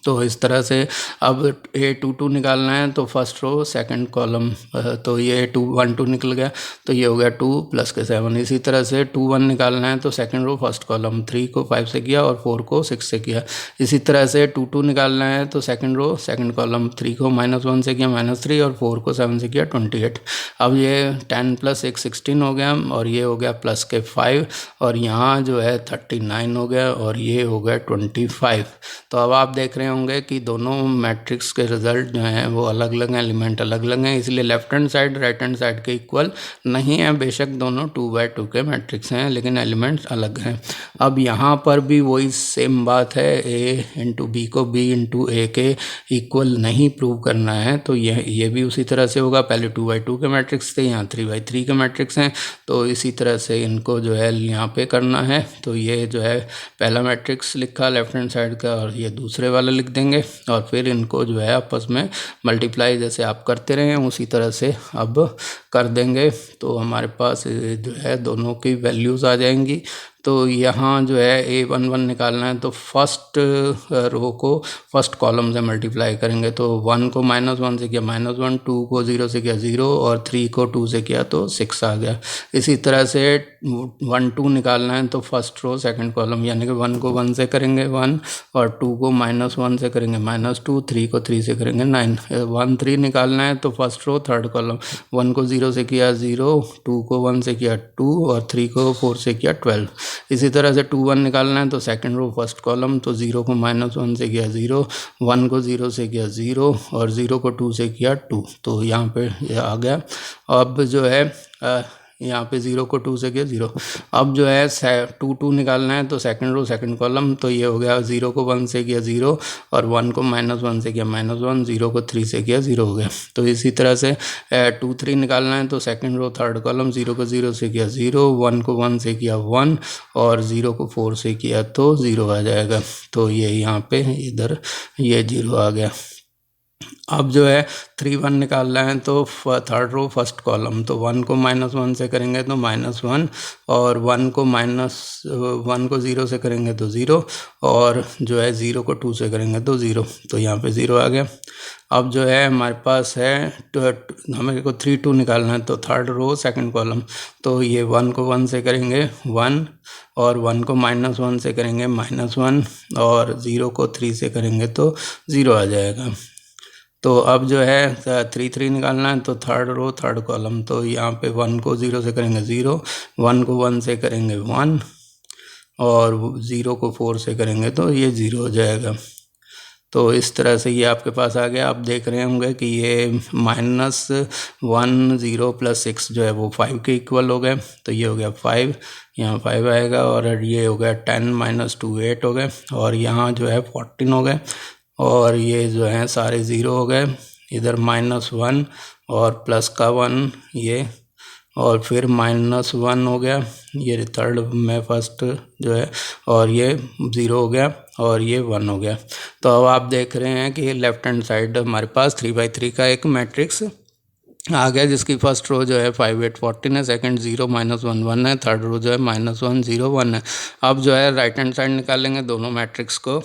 तो इस तरह से अब A22 निकालना है तो फर्स्ट रो सेकंड कॉलम, तो ये 2 1 2 निकल गया, तो ये हो गया 2 + के 7। इसी तरह से 2 1 निकालना है तो सेकंड रो फर्स्ट कॉलम, 3 को 5 से किया और 4 को 6 से किया। इसी तरह से 2 2 निकालना है तो सेकंड रो सेकंड कॉलम, 3 को -1 से किया -3, और 4 को 7 से किया 28। अब ये 10 + 1 16 हो गया, और ये हो गया प्लस के 5, और यहाँ जो है 39 हो गया, और ये हो गया 25। तो अब आप देख रहे होंगे कि दोनों मैट्रिक्स के रिजल्ट जो हैं वो अलग अलग हैं, एलिमेंट अलग अलग हैं, इसलिए left hand side right hand side के इक्वल नहीं है। बेशक दोनों 2x2 के मैट्रिक्स हैं लेकिन एलिमेंट्स अलग हैं। अब यहाँ पर भी वही सेम बात है, a इंटू बी को b इंटू ए के इक्वल नहीं प्रूव करना है, तो ये भी उसी तरह से होगा। पहले 2x2 के मैट्रिक्स थे, यहाँ 3x3 के मैट्रिक्स हैं, तो इसी तरह से इनको जो है यहाँ पे करना है। तो ये जो है पहला मैट्रिक्स लिखा लेफ्ट हैंड साइड का, और ये दूसरे वाला लिख देंगे, और फिर इनको जो है आपस में मल्टीप्लाई जैसे आप करते रहे उसी तरह से अब कर देंगे। तो हमारे पास जो है दोनों की वैल्यूज़ आ जाएंगी। तो यहाँ जो है A11 निकालना है तो फर्स्ट रो को फर्स्ट कॉलम से मल्टीप्लाई करेंगे, तो 1 को -1 से किया -1, 2 को 0 से किया 0, और 3 को 2 से किया तो 6 आ गया। इसी तरह से 1 2 निकालना है तो फर्स्ट रो सेकंड कॉलम, यानी कि 1 को 1 से करेंगे 1, और 2 को -1 से करेंगे -2, 3 को 3 से करेंगे 9। 1 3 निकालना है तो फर्स्ट रो थर्ड कॉलम, 1 को 0 से किया 0, 2 को 1 से किया 2, और 3 को 4 से किया 12। इसी तरह से 2 1 निकालना है तो सेकंड रो फर्स्ट कॉलम, तो 0 को -1 से किया 0, 1 को 0 से किया 0, और 0 को 2 से किया 2। तो यहाँ पे ये आ गया। अब जो है यहाँ पे 0 को 2 से किया 0। अब जो है 2 2 निकालना है तो सेकंड रो सेकंड कॉलम, तो ये हो गया 0 को 1 से किया 0, और 1 को -1 से किया -1, 0 को 3 से किया 0 हो गया। तो इसी तरह से 2 3 निकालना है तो सेकंड रो थर्ड कॉलम, 0 को 0 से किया 0, 1 को 1 से किया 1, और 0 को 4 से किया तो 0 आ जाएगा। तो ये यहाँ पे इधर ये 0 आ गया। अब जो है 3 1 निकालना है तो थर्ड रो फर्स्ट कॉलम, तो 1 को -1 से करेंगे तो -1, और 1 को 0 से करेंगे तो 0, और जो है 0 को 2 से करेंगे तो 0, तो यहाँ पे 0 आ गया। अब जो है हमारे पास है हमें को 3 2 निकालना है, तो थर्ड रो सेकंड कॉलम, तो ये 1 को 1 से करेंगे 1, और 1 को -1 से करेंगे -1, और 0 को 3 से करेंगे तो 0 आ जाएगा। तो अब जो है 3 3 निकालना है, तो थर्ड रो थर्ड कॉलम, तो यहाँ पे 1 को 0 से करेंगे 0, 1 को 1 से करेंगे 1, और 0 को 4 से करेंगे तो ये 0 हो जाएगा। तो इस तरह से ये आपके पास आ गया। आप देख रहे होंगे कि ये -1 0 + 6 जो है वो 5 के इक्वल हो गए, तो ये हो गया 5, यहाँ 5 आएगा, और ये हो गया 10 - 2 8 हो गए, और यहाँ जो है 14 हो गए, और ये जो है सारे 0 हो गए, इधर -1 और प्लस का 1 ये, और फिर -1 हो गया, ये थर्ड में फर्स्ट जो है, और ये 0 हो गया, और ये 1 हो गया। तो अब आप देख रहे हैं कि लेफ्ट हैंड साइड हमारे पास 3×3 का एक मैट्रिक्स आ गया, जिसकी फर्स्ट रो जो है 5 8 14 है, सेकंड 0 -1 1 है, थर्ड रो जो है -1 0 1 है। अब जो है राइट हैंड साइड निकालेंगे दोनों मैट्रिक्स को,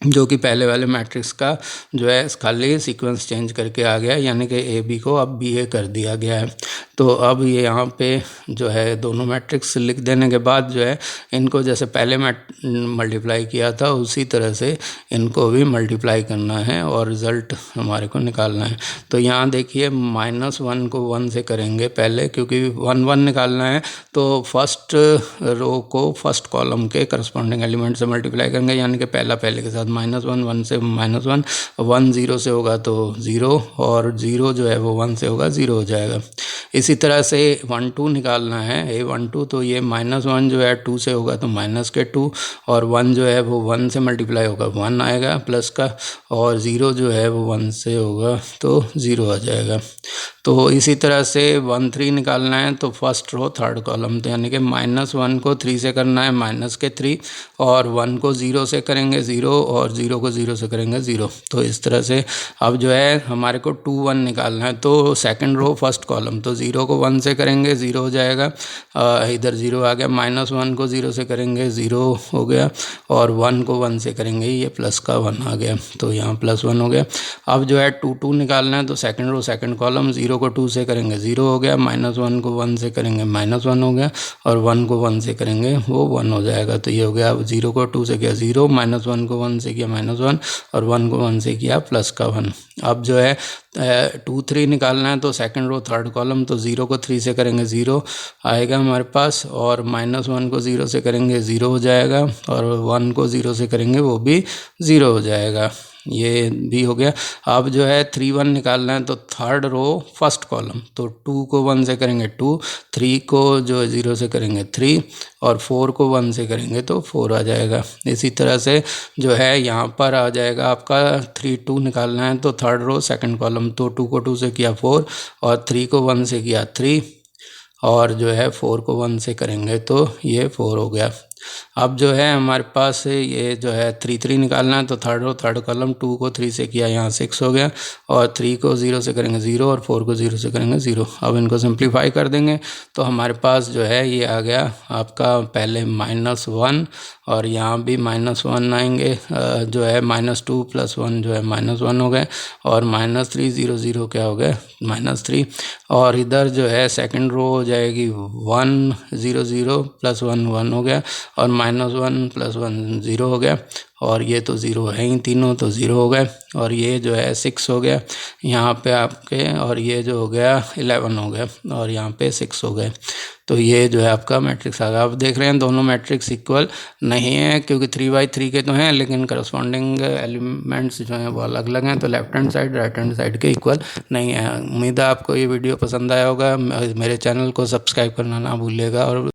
जो कि पहले वाले मैट्रिक्स का जो है खाली सीक्वेंस चेंज करके आ गया, यानी कि ए बी को अब बी ए कर दिया गया है। तो अब ये यहाँ पे जो है दोनों मैट्रिक्स लिख देने के बाद जो है इनको जैसे पहले मल्टीप्लाई किया था उसी तरह से इनको भी मल्टीप्लाई करना है और रिज़ल्ट हमारे को निकालना है। तो यहाँ देखिए -1 को 1 से करेंगे पहले, क्योंकि 1 1 निकालना है, तो फर्स्ट रो को फर्स्ट कॉलम के करस्पॉन्डिंग एलिमेंट से मल्टीप्लाई करेंगे, यानी कि पहला पहले के साथ -1 1 से -1, 1 0 से होगा तो 0, और 0 जो है वो 1 से होगा 0 हो जाएगा। इसी तरह से 1 2 निकालना है, A1 2, तो ये -1 जो है 2 से होगा तो -2, और 1 जो है वो 1 से मल्टीप्लाई होगा 1 आएगा प्लस का, और 0 जो है वो 1 से होगा तो 0 आ जाएगा। तो इसी तरह से 1 3 निकालना है, तो फर्स्ट रो थर्ड कॉलम, तो यानी कि -1 को 3 से करना है -3, और 1 को 0 से करेंगे 0, और 0 को 0 से करेंगे 0। तो इस तरह से अब जो है हमारे को 2 1 निकालना है, तो सेकंड रो फर्स्ट कॉलम, तो 0 को 1 से करेंगे 0 हो जाएगा, इधर 0 आ गया, -1 को 0 से करेंगे 0 हो गया, और 1 को 1 से करेंगे ये प्लस का 1 आ गया, तो यहाँ +1 हो गया। अब जो है 2 2 निकालना है, तो सेकंड रो सेकंड कॉलम, 0 को 2 से करेंगे 0 हो गया, -1 को 1 से करेंगे -1 हो गया, और 1 को 1 से करेंगे वो 1 हो जाएगा। तो ये हो गया, अब 0 को 2 से किया 0, -1 को 1 से किया -1, और 1 को 1 से किया प्लस का 1। अब जो है 2 3 निकालना है, तो सेकंड रो थर्ड कॉलम, तो 0 को 3 से करेंगे 0 आएगा हमारे पास, और -1 को 0 से करेंगे 0 हो जाएगा, और 1 को 0 से करेंगे वो भी 0 हो जाएगा, ये भी हो गया। अब जो है 3 1 निकालना है, तो थर्ड रो फर्स्ट कॉलम, तो 2 को 1 से करेंगे 2, 3 को जो 0 से करेंगे 3, और 4 को 1 से करेंगे तो 4 आ जाएगा। इसी तरह से जो है यहाँ पर आ जाएगा आपका 3 2 निकालना है, तो थर्ड रो सेकंड कॉलम, तो 2 को 2 से किया 4, और 3 को 1 से किया 3, और जो है 4 को 1 से करेंगे तो ये 4 हो गया। अब जो है हमारे पास ये जो है 3 3 निकालना है, तो थर्ड रो थर्ड कॉलम, 2 को 3 से किया यहाँ 6 हो गया, और 3 को 0 से करेंगे 0, और 4 को 0 से करेंगे 0। अब इनको सिंप्लीफाई कर देंगे, तो हमारे पास जो है ये आ गया आपका पहले -1, और यहाँ भी -1 आएंगे, जो है -2 + 1 जो है -1 हो गए, और -3 0 0 क्या हो गया -3, और इधर जो है सेकंड रो हो जाएगी 1 0 0 + 1 1 हो गया, और -1 + 1 0 हो गया, और ये तो 0 है ही तीनों, तो 0 हो गए, और ये जो है 6 हो गया यहाँ पे आपके, और ये जो हो गया 11 हो गया, और यहाँ पे 6 हो गए। तो ये जो है आपका मैट्रिक्स आ गया। आप देख रहे हैं दोनों मैट्रिक्स इक्वल नहीं है, क्योंकि 3×3 के तो हैं, लेकिन करस्पॉन्डिंग एलिमेंट्स जो हैं वो अलग अलग हैं, तो left hand side right hand side के इक्वल नहीं है। उम्मीद है आपको ये वीडियो पसंद आया होगा। मेरे चैनल को सब्सक्राइब करना ना भूलिएगा, और